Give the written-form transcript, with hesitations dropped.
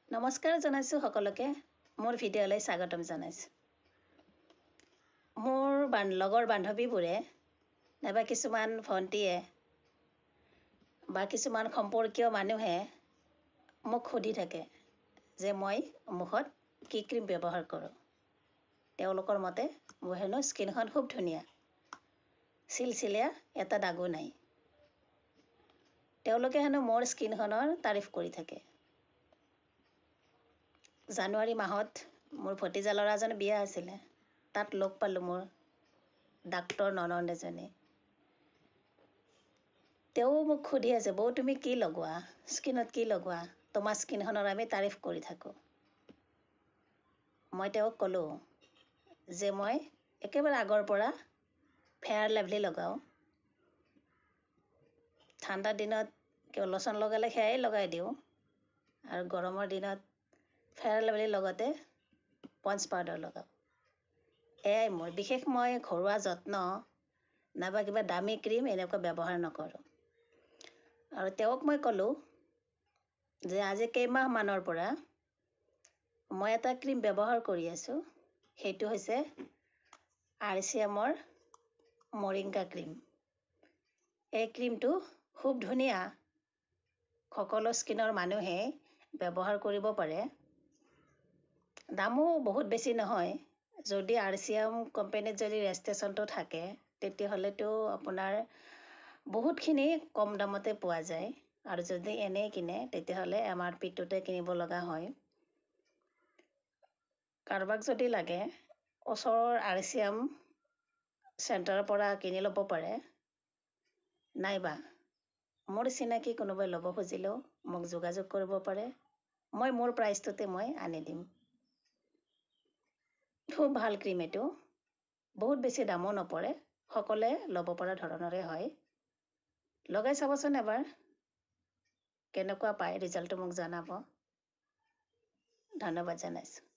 নমস্কাৰ জনাইছোঁ সকলোকে মোৰ ভিডিঅ'লৈ স্বাগতম জনাইছোঁ। মোৰ লগৰ বান্ধৱীবোৰে নাইবা কিছুমান ভণ্টিয়ে বা কিছুমান সম্পৰ্কীয় মানুহে মোক সুধি থাকে যে মই মুখত কি ক্ৰীম ব্যৱহাৰ কৰোঁ। তেওঁলোকৰ মতে মোৰ হেনো স্কিনখন খুব ধুনীয়া, চিলচিলীয়া, এটা দাগো নাই। তেওঁলোকে হেনো মোৰ স্কিনখনৰ তাৰিফ কৰি থাকে। জানুৱাৰী মাহত মোৰ ভতিজা ল'ৰাজনৰ বিয়া আছিলে, তাত লগ পালোঁ মোৰ ডাক্তৰ ননন্দ এজনী। তেওঁ মোক সুধি আছে, বৌ তুমি কি লগোৱা, স্কিনত কি লগোৱা, তোমাৰ স্কিনখনৰ আমি তাৰিফ কৰি থাকোঁ। মই তেওঁক ক'লোঁ যে মই একেবাৰে আগৰ পৰা ফেয়াৰ লাভলী লগাওঁ। ঠাণ্ডা দিনত লোচন লগালে সেয়াই লগাই দিওঁ আৰু গৰমৰ দিনত ফেয়াৰ লাভলীৰ লগতে পণ্ডছ পাউডাৰ লগাওঁ। এয়াই মোৰ বিশেষ, মই ঘৰুৱা যত্ন নাইবা কিবা দামী ক্ৰীম এনেকুৱা ব্যৱহাৰ নকৰোঁ। আৰু তেওঁক মই ক'লোঁ যে আজি কেইমাহমানৰ পৰা মই এটা ক্ৰীম ব্যৱহাৰ কৰি আছোঁ, সেইটো হৈছে RCMৰ মৰিংগা ক্ৰীম। এই ক্ৰীমটো খুব ধুনীয়া, সকলো স্কিনৰ মানুহে ব্যৱহাৰ কৰিব পাৰে। দামো বহুত বেছি নহয়। যদি RCM কোম্পানীত যদি ৰেজিষ্ট্ৰেশ্যনটো থাকে তেতিয়াহ'লেতো আপোনাৰ বহুতখিনি কম দামতে পোৱা যায়, আৰু যদি এনেই কিনে তেতিয়াহ'লে MRPটোতে কিনিব লগা হয়। কাৰোবাক যদি লাগে ওচৰৰ RCM চেণ্টাৰৰ পৰা কিনি ল'ব পাৰে, নাইবা মোৰ চিনাকি কোনোবাই ল'ব খুজিলেও মোক যোগাযোগ কৰিব পাৰে। মই মোৰ প্ৰাইচটোতে মই আনি দিম। খুব ভাল ক্ৰীম এইটো, বহুত বেছি দামো নপৰে, সকলোৱে ল'ব পৰা ধৰণৰে হয়। লগাই চাবচোন এবাৰ, কেনেকুৱা পায় ৰিজাল্টটো মোক জনাব। ধন্যবাদ জনাইছোঁ।